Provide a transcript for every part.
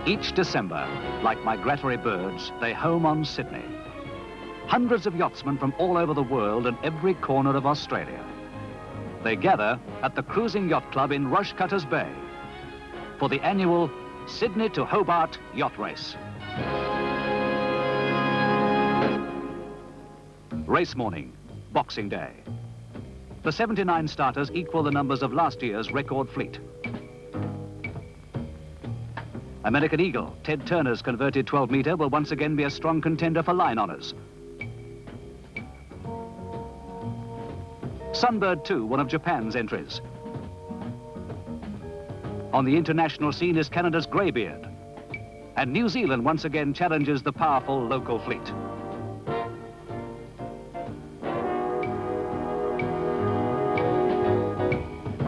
Each December, like migratory birds, they home on Sydney. Hundreds of yachtsmen from all over the world and every corner of Australia. They gather at the Cruising Yacht Club in Rushcutters Bay for the annual Sydney to Hobart Yacht Race. Race morning, Boxing Day. The 79 starters equal the numbers of last year's record fleet. American Eagle, Ted Turner's converted 12-metre, will once again be a strong contender for line honours. Sunbird 2, one of Japan's entries. On the international scene is Canada's Greybeard. And New Zealand once again challenges the powerful local fleet.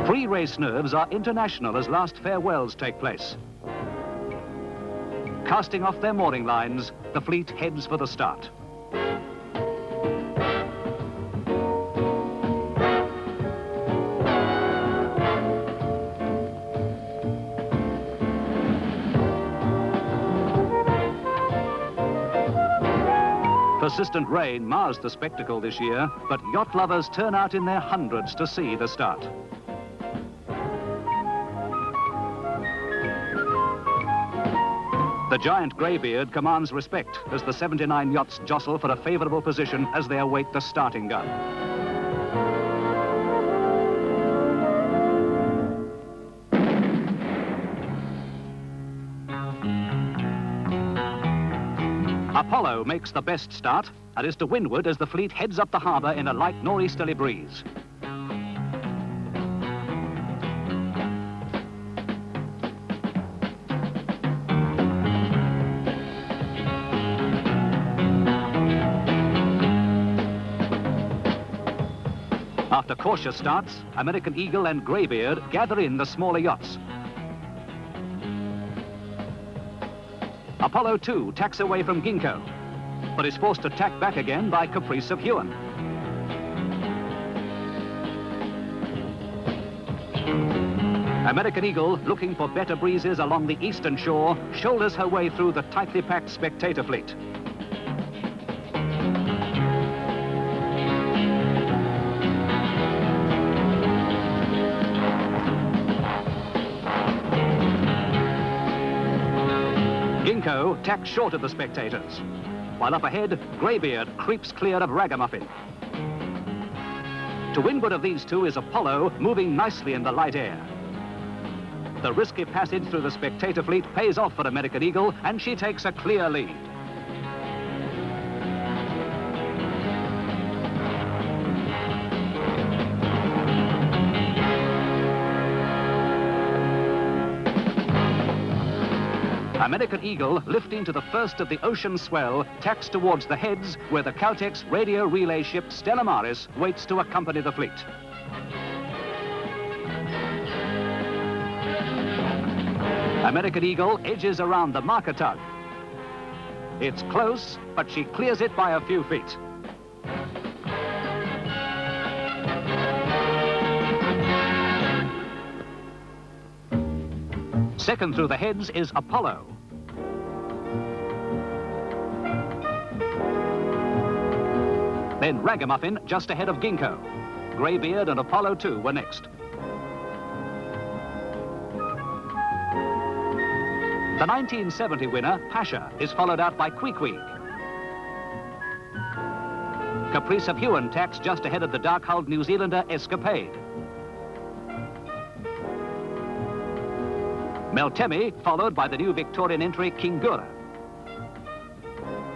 Pre-race nerves are international as last farewells take place. Casting off their mooring lines, the fleet heads for the start. Persistent rain mars the spectacle this year, but yacht lovers turn out in their hundreds to see the start. The giant Greybeard commands respect as the 79 yachts jostle for a favourable position as they await the starting gun. Apollo makes the best start and is to windward as the fleet heads up the harbour in a light nor'easterly breeze. After cautious starts, American Eagle and Greybeard gather in the smaller yachts. Apollo 2 tacks away from Ginkgo, but is forced to tack back again by Caprice of Huon. American Eagle, looking for better breezes along the eastern shore, shoulders her way through the tightly packed spectator fleet. Ginkgo tacks short of the spectators, while up ahead, Greybeard creeps clear of Ragamuffin. To windward of these two is Apollo, moving nicely in the light air. The risky passage through the spectator fleet pays off for American Eagle, and she takes a clear lead. American Eagle, lifting to the first of the ocean swell, tacks towards the heads where the Caltex radio relay ship Stella Maris waits to accompany the fleet. American Eagle edges around the marker tug. It's close, but she clears it by a few feet. Second through the heads is Apollo. Then Ragamuffin just ahead of Ginkgo. Greybeard and Apollo 2 were next. The 1970 winner, Pasha, is followed out by Queequeg. Caprice of Huon tacks just ahead of the dark-hulled New Zealander Escapade. Meltemi, followed by the new Victorian entry, Kingura.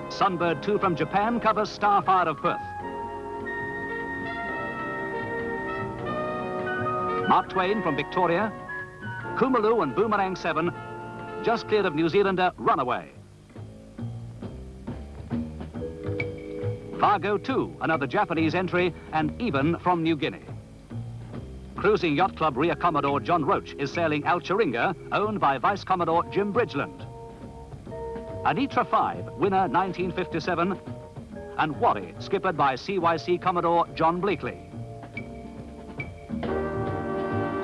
Sunbird 2 from Japan covers Starfire of Perth. Mark Twain from Victoria, Kumalu and Boomerang 7, just cleared of New Zealander Runaway. Fargo 2, another Japanese entry, and Even from New Guinea. Cruising Yacht Club Rear Commodore John Roach is sailing Alcheringa, owned by Vice Commodore Jim Bridgeland. Anitra 5, winner 1957, and Warri, skippered by CYC Commodore John Bleakley.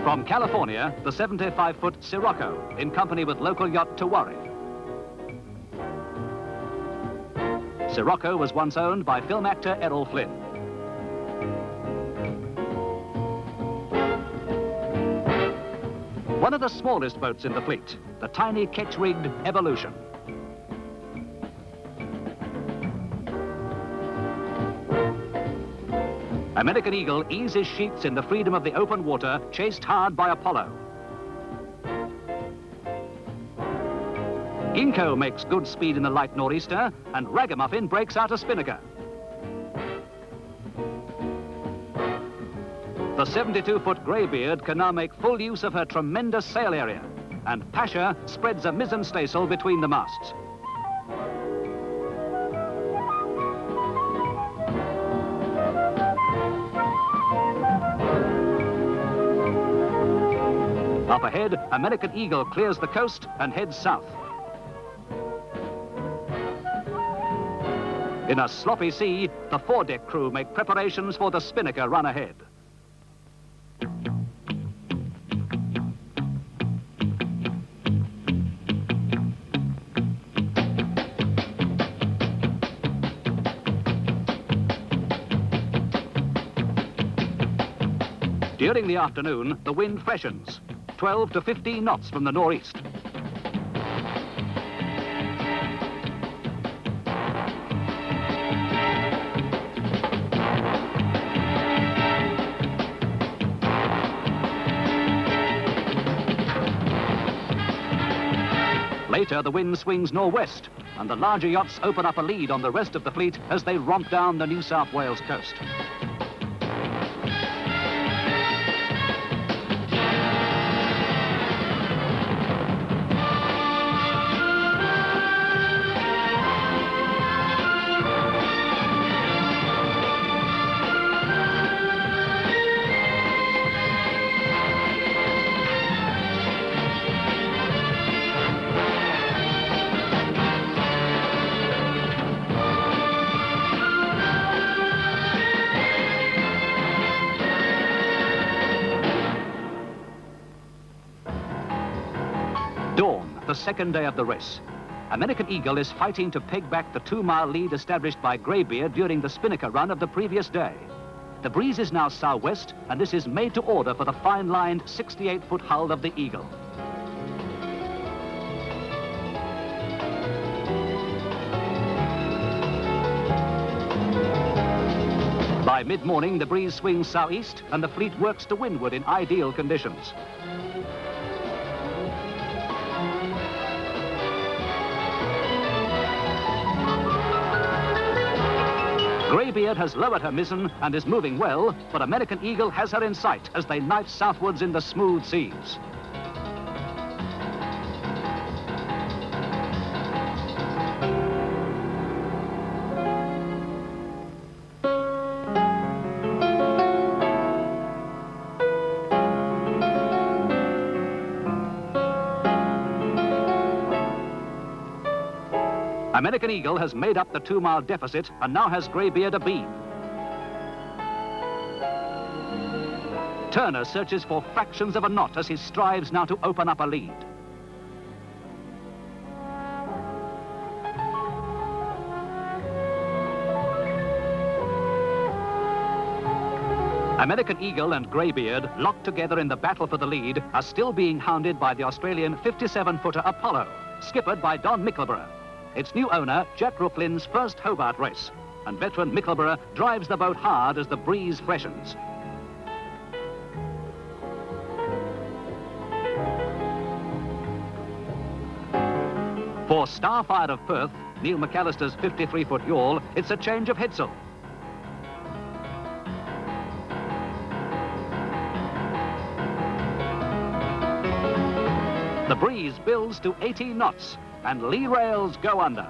From California, the 75-foot Sirocco, in company with local yacht Tawari. Sirocco was once owned by film actor Errol Flynn. One of the smallest boats in the fleet, the tiny ketch-rigged Evolution. American Eagle eases sheets in the freedom of the open water, chased hard by Apollo. Ginkgo makes good speed in the light nor'easter, and Ragamuffin breaks out a spinnaker. The 72-foot greybeard can now make full use of her tremendous sail area, and Pasha spreads a mizzen staysail between the masts. Up ahead, American Eagle clears the coast and heads south. In a sloppy sea, the foredeck crew make preparations for the spinnaker run ahead. During the afternoon, the wind freshens, 12 to 15 knots from the nor'east. Later, the wind swings nor'west, and the larger yachts open up a lead on the rest of the fleet as they romp down the New South Wales coast. Dawn, the second day of the race. American Eagle is fighting to peg back the 2-mile lead established by Greybeard during the spinnaker run of the previous day. The breeze is now southwest, and this is made to order for the fine-lined 68-foot hull of the Eagle. By mid-morning, the breeze swings southeast, and the fleet works to windward in ideal conditions. Greybeard has lowered her mizzen and is moving well, but American Eagle has her in sight as they knife southwards in the smooth seas. American Eagle has made up the 2-mile deficit and now has Greybeard abeam. Turner searches for fractions of a knot as he strives now to open up a lead. American Eagle and Greybeard, locked together in the battle for the lead, are still being hounded by the Australian 57-footer Apollo, skippered by Don Mickleborough. Its new owner, Jack Rooklin's first Hobart race, and veteran Mickleborough drives the boat hard as the breeze freshens. For Starfire of Perth, Neil McAllister's 53-foot yawl, it's a change of headsail. The breeze builds to 18 knots, and lee rails go under.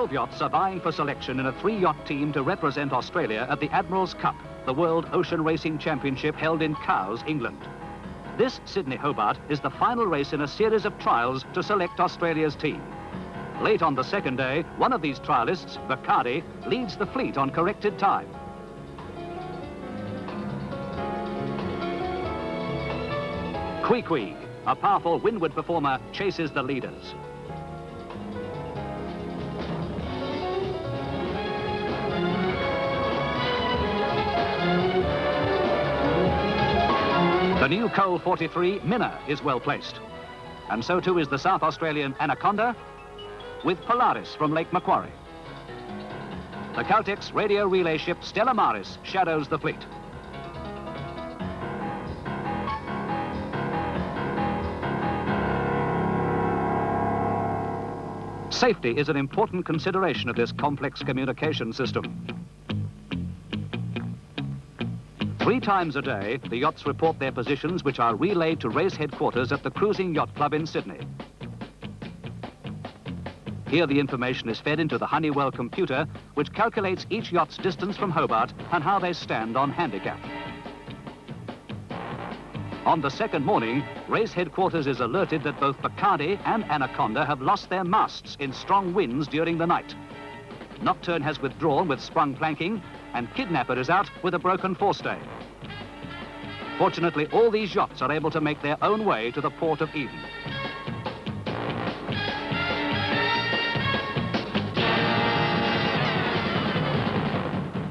Yachts are vying for selection in a 3-yacht team to represent Australia at the Admiral's Cup, the World Ocean Racing Championship held in Cowes, England. This Sydney-Hobart is the final race in a series of trials to select Australia's team. Late on the second day, one of these trialists, Bacardi, leads the fleet on corrected time. Queequeg, a powerful windward performer, chases the leaders. The new Coal 43, Minna, is well placed. And so too is the South Australian Anaconda, with Polaris from Lake Macquarie. The Caltex radio relay ship Stella Maris shadows the fleet. Safety is an important consideration of this complex communication system. 3 times a day, the yachts report their positions, which are relayed to race headquarters at the Cruising Yacht Club in Sydney. Here the information is fed into the Honeywell computer, which calculates each yacht's distance from Hobart and how they stand on handicap. On the second morning, race headquarters is alerted that both Bacardi and Anaconda have lost their masts in strong winds during the night. Nocturne has withdrawn with sprung planking, and Kidnapper is out with a broken forestay. Fortunately, all these yachts are able to make their own way to the port of Eden.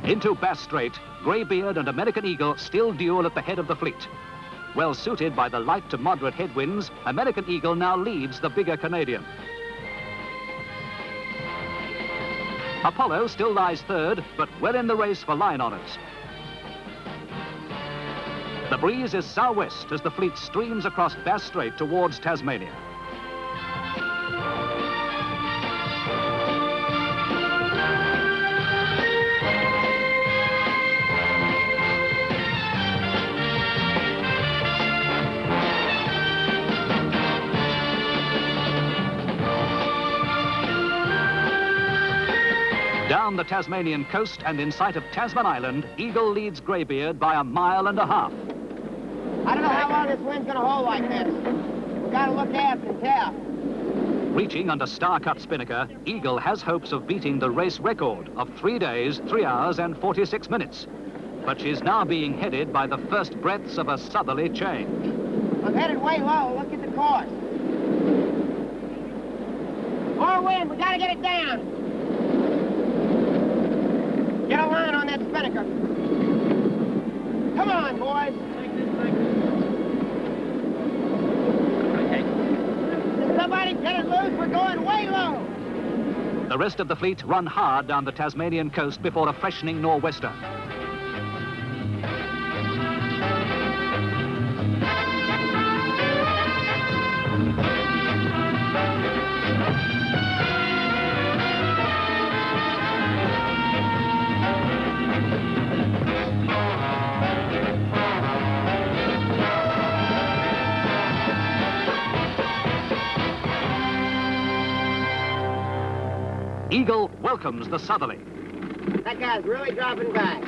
Into Bass Strait, Greybeard and American Eagle still duel at the head of the fleet. Well suited by the light to moderate headwinds, American Eagle now leads the bigger Canadian. Apollo still lies third, but well in the race for line honours. The breeze is southwest as the fleet streams across Bass Strait towards Tasmania. Down the Tasmanian coast and in sight of Tasman Island, Eagle leads Greybeard by 1.5 miles. I don't know how long this wind's going to hold like this. We've got to look aft and tell. Reaching under star-cut spinnaker, Eagle has hopes of beating the race record of 3 days, 3 hours and 46 minutes. But she's now being headed by the first breaths of a southerly change. I'm headed way low. Look at the course. More wind. We got to get it down. Get a line on that spinnaker. Come on, boys. Did somebody get it loose? We're going way low. The rest of the fleet run hard down the Tasmanian coast before a freshening nor'wester. Eagle welcomes the southerly. That guy's really dropping back.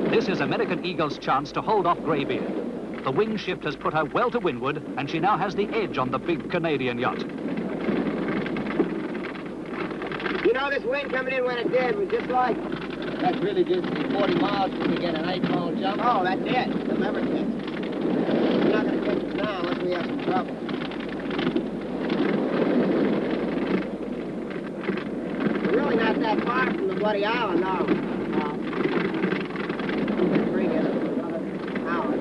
This is American Eagle's chance to hold off Greybeard. The wind shift has put her well to windward, and she now has the edge on the big Canadian yacht. You know, this wind coming in when it did was just like... That's really just 40 miles when we get an 8-mile jump. Oh, that's it. They'll never fix it. We're not going to fix it now unless we have some trouble. Not that far from the bloody island, no. Bring it another hour.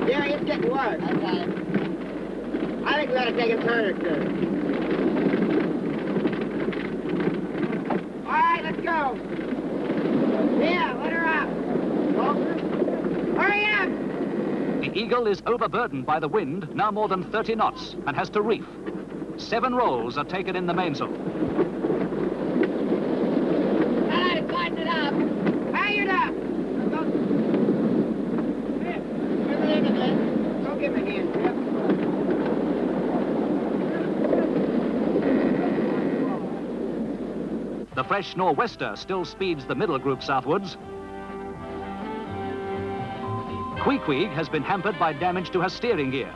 Yeah, it's getting worse. Okay. I think we ought to take a turn or two. All right, let's go. Yeah, let her out. Hurry up! The Eagle is overburdened by the wind, now more than 30 knots, and has to reef. 7 rolls are taken in the mainsail. All right, tighten it up. Hang it up. Here, give me in again. Don't give me a hand, Jeff. The fresh nor'wester still speeds the middle group southwards. Queequeg has been hampered by damage to her steering gear.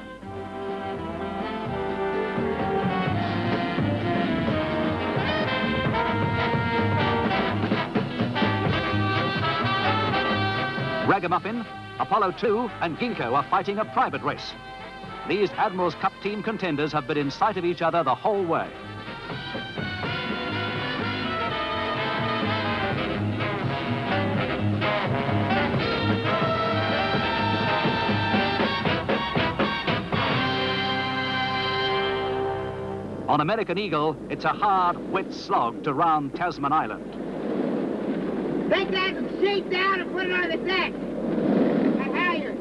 Ragamuffin, Apollo 2 and Ginkgo are fighting a private race. These Admiral's Cup team contenders have been in sight of each other the whole way. On American Eagle, it's a hard, wet slog to round Tasman Island. Take that sheet down and put it on the deck. That halyard.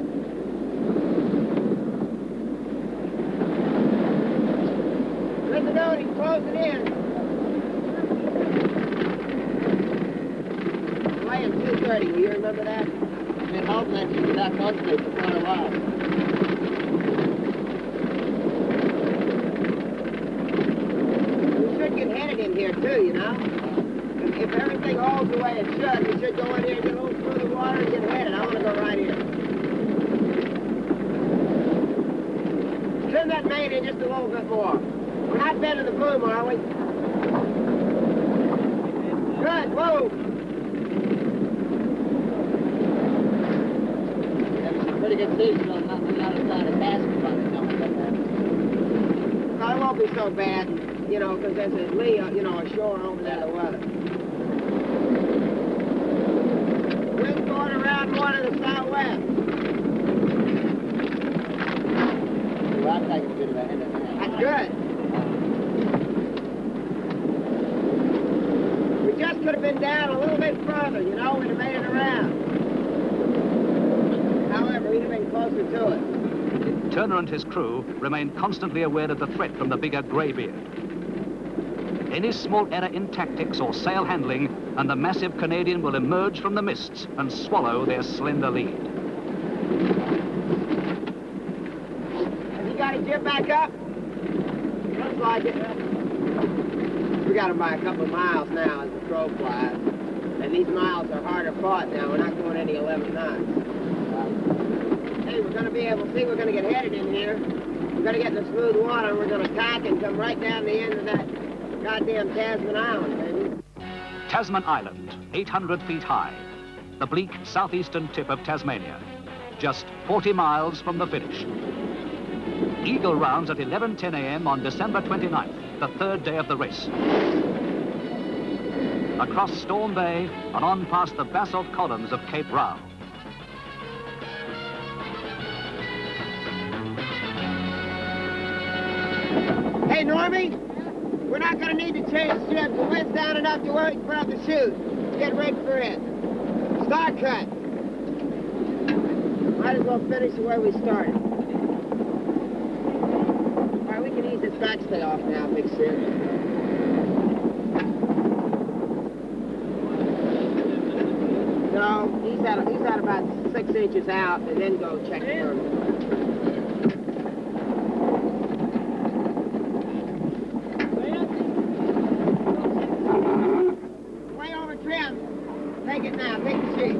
Visibility, close it in. Laying 230, will you remember that? I've been hoping that she'd be back close to me for quite a while. We should get headed in here too, you know? If everything holds the way it should, we should go in here, get a little through the water and get headed. I want to go right here. Trim that main in just a little bit more. We're not bending the boom, are we? Good, whoa! There's some pretty good seas from not the other side of Tasman coming Well, it won't be so bad, you know, because there's a lee, you know, a shore over there to the weather. Wind's going around more to the southwest. Well, I'll take a bit of a head of that. That's good. We just could have been down a little bit further, you know, we'd have made it around. However, we'd have been closer to it. Turner and his crew remain constantly aware of the threat from the bigger greybeard. Any small error in tactics or sail handling, and the massive Canadian will emerge from the mists and swallow their slender lead. Has he got his jib back up? Looks like it. We got him by a couple of miles now as the crow flies. And these miles are harder fought now. We're not going any 11 knots. Hey, we're going to be able to see, we're going to get headed in here. We're going to get in the smooth water, and we're going to tack and come right down the end of that goddamn Tasman Island, baby. Tasman Island, 800 feet high. The bleak southeastern tip of Tasmania. Just 40 miles from the finish. Eagle rounds at 11:10 a.m. on December 29th, the third day of the race. Across Storm Bay and on past the basalt columns of Cape Rao. Hey, Normie, we're not going to need to change jibs. The wind's down enough to where we can put up the chute. Get rigged for it. Start cut. Might as well finish the way we started. All right, we can ease this backstay off now, big sis. No, he's at about 6 inches out, and then go check the thermal. Way over trim. Take it now, take the sheet.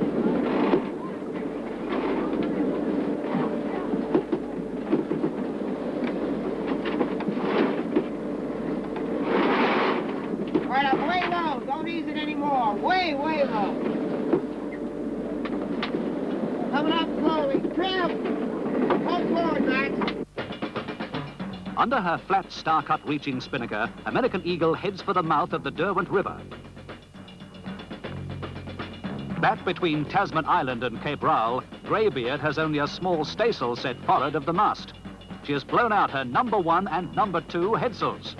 All right, I'm way low. Don't ease it anymore. Way, way low. Coming up slowly. Trim! Hold forward, Max. Under her flat, star-cut reaching spinnaker, American Eagle heads for the mouth of the Derwent River. Back between Tasman Island and Cape Rowell, Greybeard has only a small staysail set forward of the mast. She has blown out her number 1 and number 2 headsails.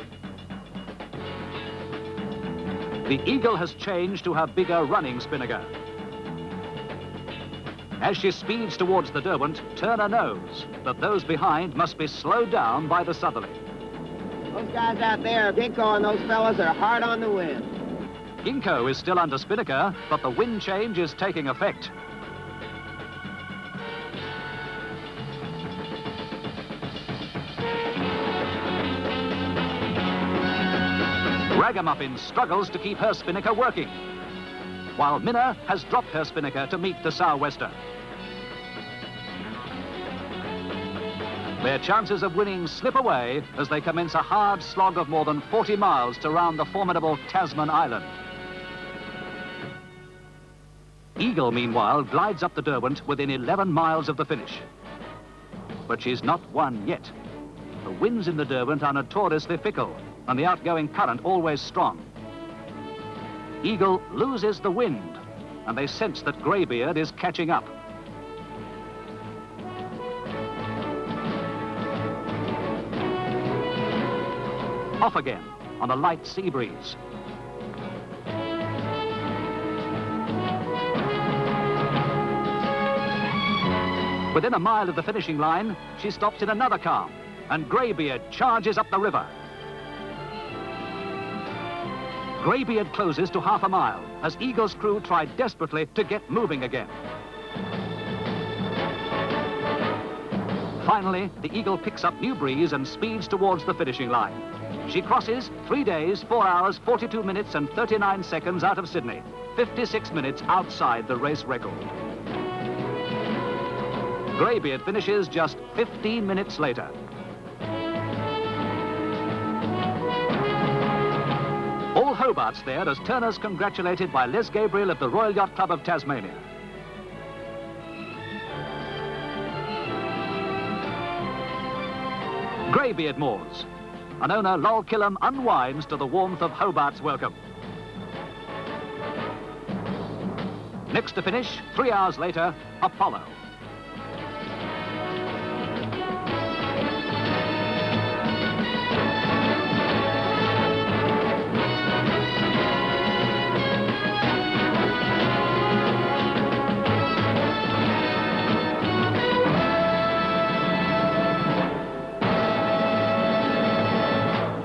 The Eagle has changed to her bigger running spinnaker. As she speeds towards the Derwent, Turner knows that those behind must be slowed down by the southerly. Those guys out there, Ginkgo and those fellas are hard on the wind. Ginkgo is still under spinnaker, but the wind change is taking effect. Ragamuffin struggles to keep her spinnaker working, while Minna has dropped her spinnaker to meet the sou'wester. Their chances of winning slip away as they commence a hard slog of more than 40 miles to round the formidable Tasman island. Eagle, meanwhile, glides up the Derwent within 11 miles of the finish. But she's not won yet. The winds in the Derwent are notoriously fickle, and the outgoing current always strong. Eagle loses the wind, and they sense that Greybeard is catching up. Off again on a light sea breeze. Within a mile of the finishing line, she stops in another calm, and Greybeard charges up the river. Greybeard closes to half a mile as Eagle's crew try desperately to get moving again. Finally, the Eagle picks up new breeze and speeds towards the finishing line. She crosses 3 days, 4 hours, 42 minutes and 39 seconds out of Sydney, 56 minutes outside the race record. Greybeard finishes just 15 minutes later. All Hobart's there as Turner's congratulated by Les Gabriel of the Royal Yacht Club of Tasmania. Greybeard moors, and owner Lol Killam unwinds to the warmth of Hobart's welcome. Next to finish, 3 hours later, Apollo.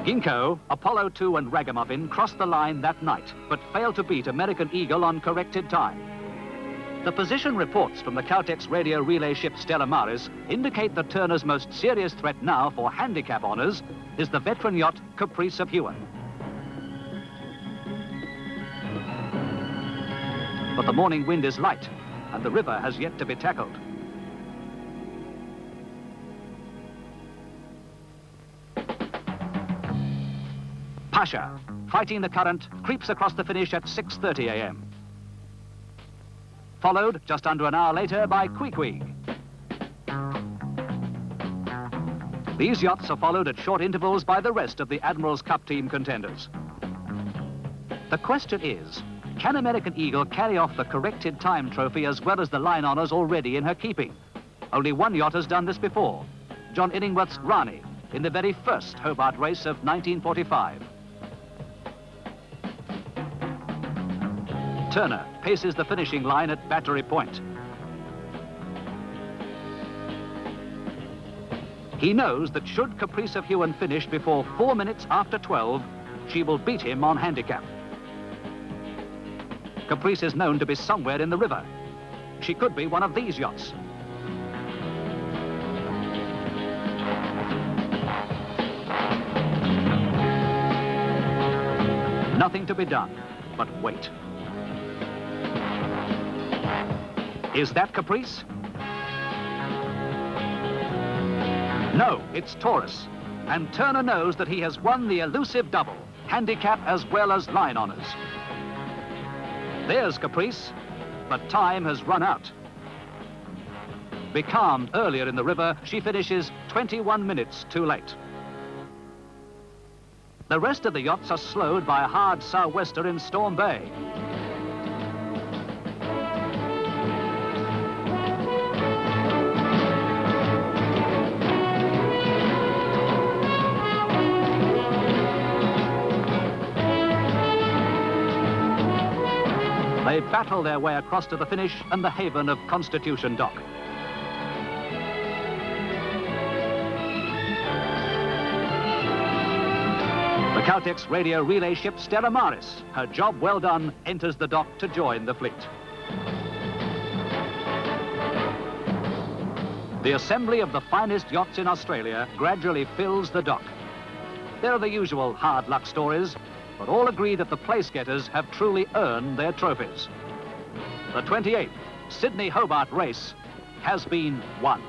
Ginkgo, Apollo 2 and Ragamuffin crossed the line that night, but failed to beat American Eagle on corrected time. The position reports from the Caltex radio relay ship Stella Maris indicate that Turner's most serious threat now for handicap honours is the veteran yacht Caprice of Huon. But the morning wind is light, and the river has yet to be tackled. Pasha, fighting the current, creeps across the finish at 6:30 a.m. Followed just under an hour later by Queequeg. These yachts are followed at short intervals by the rest of the Admiral's Cup team contenders. The question is, can American Eagle carry off the corrected time trophy as well as the line honours already in her keeping? Only one yacht has done this before, John Illingworth's Rani, in the very first Hobart race of 1945. Turner paces the finishing line at Battery Point. He knows that should Caprice of Huon finish before 4 minutes after 12, she will beat him on handicap. Caprice is known to be somewhere in the river. She could be one of these yachts. Nothing to be done but wait. Is that Caprice? No, it's Taurus. And Turner knows that he has won the elusive double, handicap as well as line honours. There's Caprice, but time has run out. Becalmed earlier in the river, she finishes 21 minutes too late. The rest of the yachts are slowed by a hard sou'wester in Storm Bay. They battle their way across to the finish and the haven of Constitution Dock. The Caltex radio relay ship Stella Maris, her job well done, enters the dock to join the fleet. The assembly of the finest yachts in Australia gradually fills the dock. There are the usual hard luck stories, but all agree that the place-getters have truly earned their trophies. The 28th Sydney-Hobart race has been won.